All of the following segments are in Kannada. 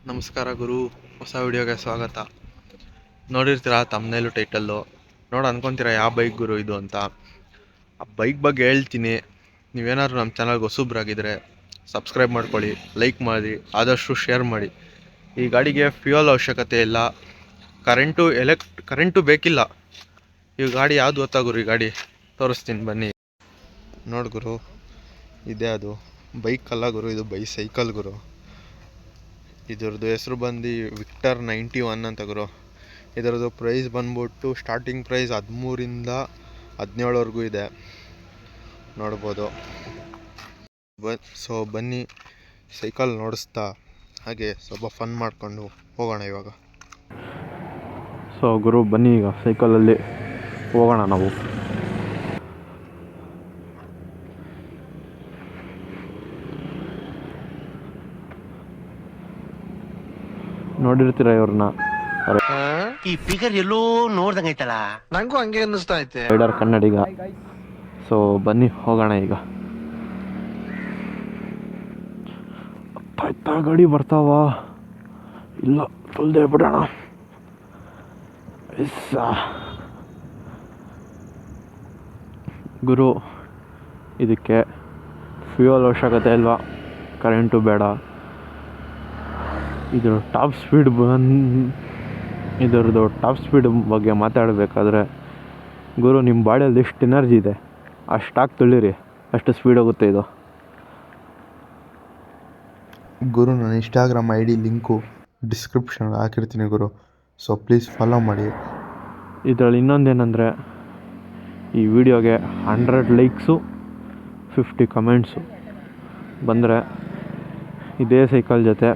ನಮಸ್ಕಾರ ಗುರು, ಹೊಸ ವಿಡಿಯೋಗೆ ಸ್ವಾಗತ. ನೋಡಿರ್ತೀರಾ ತಮ್ಮನೇಲು ಟೈಟಲ್ಲು ನೋಡಿ ಅನ್ಕೊತೀರಾ ಯಾವ ಬೈಕ್ ಗುರು ಇದು ಅಂತ. ಆ ಬೈಕ್ ಬಗ್ಗೆ ಹೇಳ್ತೀನಿ. ನೀವೇನಾದ್ರು ನಮ್ಮ ಚಾನಲ್ಗೆ ಹೊಸಬ್ರಾಗಿದ್ದರೆ ಸಬ್ಸ್ಕ್ರೈಬ್ ಮಾಡ್ಕೊಳ್ಳಿ, ಲೈಕ್ ಮಾಡಿ, ಆದಷ್ಟು ಶೇರ್ ಮಾಡಿ. ಈ ಗಾಡಿಗೆ ಫ್ಯೂಯಲ್ ಅವಶ್ಯಕತೆ ಇಲ್ಲ, ಕರೆಂಟು ಬೇಕಿಲ್ಲ. ಈ ಗಾಡಿ ಯಾವ್ದು ಗೊತ್ತಾ ಗುರು? ಈ ಗಾಡಿ ತೋರಿಸ್ತೀನಿ ಬನ್ನಿ. ನೋಡಿ ಗುರು, ಇದೇ ಅದು ಬೈಕ್ ಅಲ್ಲ ಗುರು, ಇದು ಸೈಕಲ್ ಗುರು. ಇದರದ್ದು ಹೆಸರು ಬಂದು ವಿಕ್ಟರ್ 91 ಅಂತ ಗುರು. ಇದರದ್ದು ಪ್ರೈಸ್ ಬಂದ್ಬಿಟ್ಟು ಸ್ಟಾರ್ಟಿಂಗ್ ಪ್ರೈಸ್ 13ರಿಂದ 17ವರೆಗೂ ಇದೆ, ನೋಡ್ಬೋದು. ಸೊ ಬನ್ನಿ, ಸೈಕಲ್ ನೋಡಿಸ್ತಾ ಹಾಗೆ ಸ್ವಲ್ಪ ಫನ್ ಮಾಡಿಕೊಂಡು ಹೋಗೋಣ ಇವಾಗ. ಸೊ ಗುರು ಬನ್ನಿ, ಈಗ ಸೈಕಲಲ್ಲಿ ಹೋಗೋಣ ನಾವು. ನೋಡಿರ್ತೀರ ಇವ್ರನ್ನ, ಈ ಫಿಗರ್ ಎಲ್ಲೋ ನೋಡ್ದಂಗೈತಲ್ಲ, ನಂಗೂ ಹಂಗೆ ಅನ್ನಿಸ್ತಾ ಐತೆ. ರೈಡರ್ ಕನ್ನಡಿಗ. ಸೊ ಬನ್ನಿ ಹೋಗೋಣ ಈಗ. ಆಯ್ತಾ ಗಾಡಿ ಬರ್ತಾವ ಇಲ್ಲ ತುಲ್ದೆ ಬಿಡೋಣ. ಗುರು, ಇದಕ್ಕೆ ಫ್ಯೂಯಲ್ ಅವಶ್ಯಕತೆ ಇಲ್ವಾ, ಕರೆಂಟು ಬೇಡ. ಇದರದ್ದು ಟಾಪ್ ಸ್ಪೀಡ್ ಬಗ್ಗೆ ಮಾತಾಡಬೇಕಾದ್ರೆ ಗುರು, ನಿಮ್ಮ ಬಾಡಿಯಲ್ಲಿ ಎಷ್ಟು ಎನರ್ಜಿ ಇದೆ ಅಷ್ಟು ಹಾಕಿ ತುಳಿರಿ, ಅಷ್ಟು ಸ್ಪೀಡ್ ಹೋಗುತ್ತೆ ಇದು. ಗುರು, ನನ್ನ ಇನ್ಸ್ಟಾಗ್ರಾಮ್ ID ಲಿಂಕು ಡಿಸ್ಕ್ರಿಪ್ಷನ್ ಹಾಕಿರ್ತೀನಿ ಗುರು, ಸೊ ಪ್ಲೀಸ್ ಫಾಲೋ ಮಾಡಿ. ಇದರಲ್ಲಿ ಇನ್ನೊಂದೇನೆಂದರೆ, ಈ ವಿಡಿಯೋಗೆ 100 ಲೈಕ್ಸು 50 ಕಮೆಂಟ್ಸು ಬಂದರೆ ಇದೇ ಸೈಕಲ್ ಜೊತೆ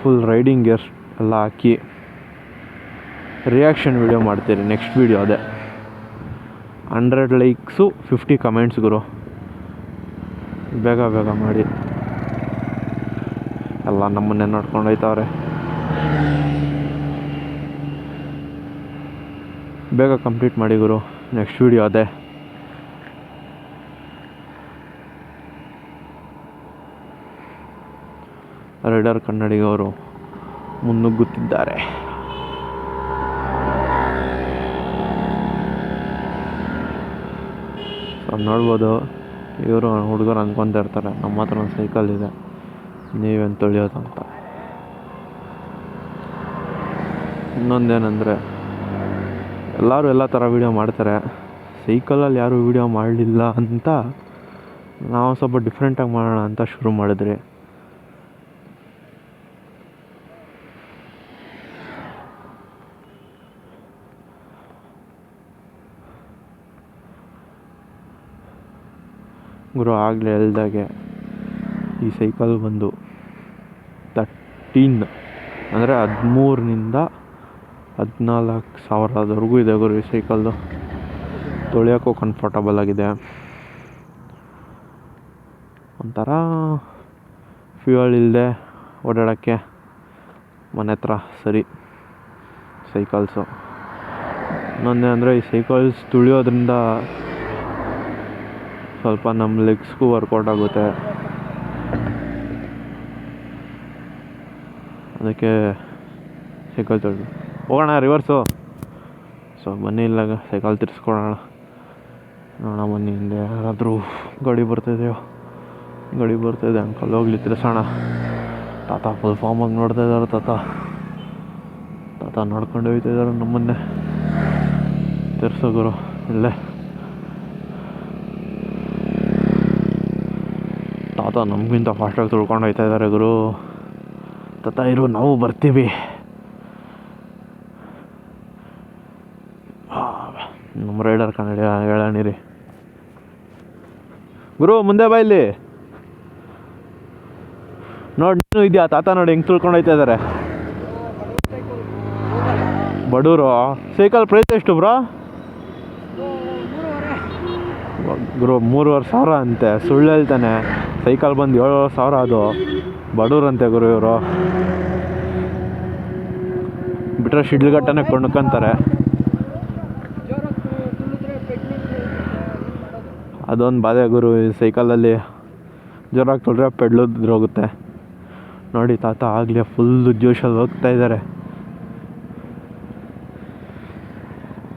ಫುಲ್ ರೈಡಿಂಗ್ ಗೇರ್ಸ್ ಎಲ್ಲ ಹಾಕಿ ರಿಯಾಕ್ಷನ್ ವಿಡಿಯೋ ಮಾಡ್ತೀರಿ. ನೆಕ್ಸ್ಟ್ ವಿಡಿಯೋ ಅದೇ 100 ಲೈಕ್ಸು 50 ಕಮೆಂಟ್ಸ್ ಗುರು, ಬೇಗ ಬೇಗ ಮಾಡಿ. ಎಲ್ಲ ನಮ್ಮನ್ನೇ ನೋಡ್ಕೊಂಡು ಹೋಯ್ತವ್ರೆ, ಬೇಗ ಕಂಪ್ಲೀಟ್ ಮಾಡಿ ಗುರು. ನೆಕ್ಸ್ಟ್ ವಿಡಿಯೋ ಅದೇ. ರೈಡರ್ ಕನ್ನಡಿಗವರು ಮುನ್ನುಗ್ಗುತ್ತಿದ್ದಾರೆ. ಸೊ ನೋಡ್ಬೋದು, ಇವರು ಹುಡುಗರು ಅಂದ್ಕೊತಾ ಇರ್ತಾರೆ ನಮ್ಮ ಹತ್ರ ಒಂದು ಸೈಕಲ್ ಇದೆ, ನೀವೇನು ತೊಳೆಯೋದು ಅಂತ. ಇನ್ನೊಂದೇನೆಂದರೆ, ಎಲ್ಲರೂ ಎಲ್ಲ ಥರ ವೀಡಿಯೋ ಮಾಡ್ತಾರೆ, ಸೈಕಲಲ್ಲಿ ಯಾರೂ ವೀಡಿಯೋ ಮಾಡಲಿಲ್ಲ ಅಂತ ನಾವು ಸ್ವಲ್ಪ ಡಿಫ್ರೆಂಟಾಗಿ ಮಾಡೋಣ ಅಂತ ಶುರು ಮಾಡಿದ್ರಿ. ಗುರು, ಆಗಲೇ ಹೇಳ್ದಾಗೆ ಈ ಸೈಕಲ್ ಬಂದು 13 ಅಂದರೆ 13ರಿಂದ 14,000ವರೆಗೂ ಇದೆ ಗುರು. ಈ ಸೈಕಲ್ದು ತೊಳೆಯೋಕ್ಕೂ ಕಂಫರ್ಟಬಲ್ ಆಗಿದೆ, ಒಂಥರ ಫ್ಯೂಯಲ್ ಇಲ್ಲದೆ ಓಡಾಡೋಕ್ಕೆ ಮನೆ ಹತ್ರ ಸರಿ ಸೈಕಲ್ಸು. ಇನ್ನೊಂದೇ ಅಂದರೆ, ಈ ಸೈಕಲ್ಸ್ ತುಳಿಯೋದ್ರಿಂದ ಸ್ವಲ್ಪ ನಮ್ಮ ಲೆಗ್ಸ್ಗೂ ವರ್ಕೌಟ್ ಆಗುತ್ತೆ, ಅದಕ್ಕೆ ಸೈಕಲ್ ತೊಳೆದು ಹೋಗೋಣ ರಿವರ್ಸು. ಸೊ ಬನ್ನಿ, ಇಲ್ಲಾಗ ಸೈಕಲ್ ತಿರ್ಸ್ಕೊಳ್ಳೋಣ. ನೋಡೋಣ ಬನ್ನಿ, ಹಿಂದೆ ಯಾರಾದರೂ ಗಾಡಿ ಬರ್ತಾಯಿದೆಯೋ? ಗಾಡಿ ಬರ್ತಾಯಿದೆ, ಅಂಕಲ್ ಹೋಗ್ಲಿ ತಿರ್ಸೋಣ. ತಾತ ಫುಲ್ ಫಾರ್ಮಾಗಿ ನೋಡ್ತಾ ಇದ್ದಾರೆ. ತಾತ ನೋಡ್ಕೊಂಡು ಹೋಗ್ತಾ ಇದ್ದಾರೆ ನಮ್ಮನ್ನೇ. ತಿರ್ಸೋ ಗುರು, ಇಲ್ಲೇ ತಾತ ನಮಗಿಂತ ಫಾಸ್ಟಾಗಿ ತುಳ್ಕೊಂಡು ಹೋಗ್ತಾ ಇದ್ದಾರೆ ಗುರು. ತಾತ ಇರು, ನಾವು ಬರ್ತೀವಿ. ನಮ್ಮ ರೈಡರ್ ಕನ್ನಡ ಹೇಳಣಿರಿ ಗುರು, ಮುಂದೆ ಬಾ ಇಲ್ಲಿ. ನೋಡಿ, ನೀನು ಇದೆಯಾ ತಾತ? ನೋಡಿ ಹೆಂಗೆ ತುಳ್ಕೊಂಡು ಹೋಗ್ತಾ ಇದ್ದಾರೆ ಬಡವರು. ಸೈಕಲ್ ಪ್ರೈಸ್ ಎಷ್ಟು ಬ್ರೋ? ಗುರು 3,500 ಅಂತೆ, ಸುಳ್ಳು ಹೇಳ್ತಾನೆ. ಸೈಕಲ್ ಬಂದು 7,000 ಅದು. ಬಡವ್ರಂತೆ ಗುರು ಇವರು, ಬಿಟ್ಟರೆ ಶಿಡ್ಲಘಟ್ಟನೇ ಕೊಂಡ್ಕೊಂತಾರೆ. ಅದೊಂದು ಬಾಧೆ ಗುರು ಈ ಸೈಕಲಲ್ಲಿ. ಜೋರಾಗಿ ತೊಳ್ರೆ ಪೆಡ್ಲೋದ್ರೆ ಹೋಗುತ್ತೆ. ನೋಡಿ ತಾತ ಆಗಲೇ ಫುಲ್ಲು ಜೋಶಲ್ಲಿ ಹೋಗ್ತಾ ಇದ್ದಾರೆ.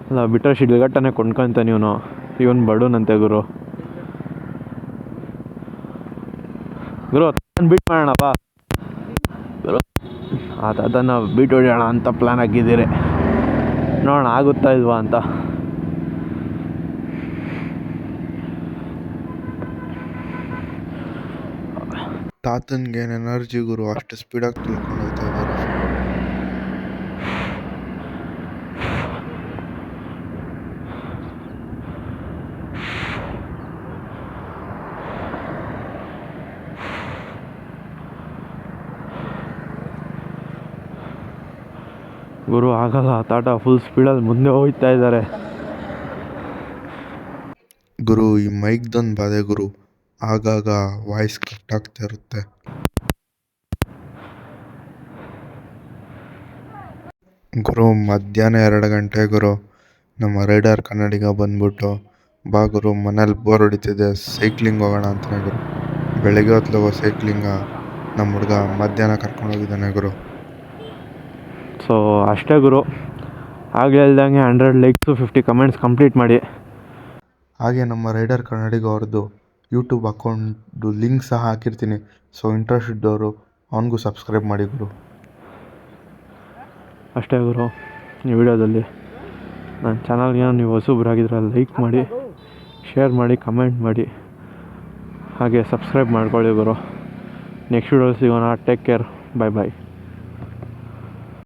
ಅಲ್ಲ ಬಿಟ್ಟರೆ ಶಿಡ್ಲಘಟ್ಟನೇ ಕೊಂಡ್ಕೊಂತಾನೆ ಇವನು ಬಡವನಂತೆ ಗುರು. ಬೀಟ್ ಮಾಡೋಣಪ್ಪ ಗುರು. ಆ ತಾತನ ಬೀಟ್ ಹೊಡೆಯೋಣ ಅಂತ ಪ್ಲ್ಯಾನ್ ಹಾಕಿದ್ದೀರಿ, ನೋಡೋಣ ಆಗುತ್ತಾ ಇಲ್ವಾ ಅಂತ. ತಾತನ್ಗೇನು ಎನರ್ಜಿ ಗುರು, ಅಷ್ಟು ಸ್ಪೀಡಾಗಿ ತುಳ್ಕೊಂಡು ಹೋಗ್ತಾ ಇದ್ದಾರೆ. ಗುರು ಆಗಲ್ಲ, ತಾಟ ಫುಲ್ ಸ್ಪೀಡಲ್ಲಿ ಮುಂದೆ ಹೋಗ್ತಾ ಇದ್ದಾರೆ. ಗುರು ಈ ಮೈಕ್ದೊಂದು ಬಾಧೆ ಗುರು, ಆಗಾಗ ವಾಯ್ಸ್ ಕಟ್ ಆಗ್ತಾ ಇರುತ್ತೆ. ಗುರು ಮಧ್ಯಾಹ್ನ 2 ಗಂಟೆ ಗುರು, ನಮ್ಮ ರೈಡರ್ ಕನ್ನಡಿಗ ಬಂದ್ಬಿಟ್ಟು ಬಾ ಗುರು ಮನೇಲಿ ಬೋರ್ ಹೊಡಿತಿದೆ ಸೈಕ್ಲಿಂಗ್ ಹೋಗೋಣ ಅಂತಾನೆ ಗುರು. ಬೆಳಗ್ಗೆ ಹೊತ್ತು ಹೋಗೋ ಸೈಕ್ಲಿಂಗ ನಮ್ಮ ಹುಡುಗ ಮಧ್ಯಾಹ್ನ ಕರ್ಕೊಂಡೋಗಿದ್ದಾನೆ ಗುರು. ಸೊ ಅಷ್ಟೇ ಗುರು, ಆಗಲೇ ಹೇಳ್ದಂಗೆ 100 ಲೈಕ್ಸು 50 ಕಮೆಂಟ್ಸ್ ಕಂಪ್ಲೀಟ್ ಮಾಡಿ. ಹಾಗೆ ನಮ್ಮ ರೈಡರ್ ಕನ್ನಡಿಗ ಅವ್ರದ್ದು ಯೂಟ್ಯೂಬ್ ಅಕೌಂಟ್ದು ಲಿಂಕ್ ಸಹ ಹಾಕಿರ್ತೀನಿ. ಸೊ ಇಂಟ್ರೆಸ್ಟ್ ಇದ್ದವರು ಅವನಿಗೂ ಸಬ್ಸ್ಕ್ರೈಬ್ ಮಾಡಿ ಗುರು. ಅಷ್ಟೇ ಗುರು, ಈ ವಿಡಿಯೋದಲ್ಲಿ ನನ್ನ ಚಾನಲ್ಗೆ ನೀವು ಹೊಸಬ್ರಾಗಿದ್ರೆ ಲೈಕ್ ಮಾಡಿ, ಶೇರ್ ಮಾಡಿ, ಕಮೆಂಟ್ ಮಾಡಿ, ಹಾಗೆ ಸಬ್ಸ್ಕ್ರೈಬ್ ಮಾಡ್ಕೊಳ್ಳಿ ಗುರು. ನೆಕ್ಸ್ಟ್ ವಿಡಿಯೋಲಿ ಸಿಗೋಣ. ಟೇಕ್ ಕೇರ್, ಬಾಯ್ ಬಾಯ್.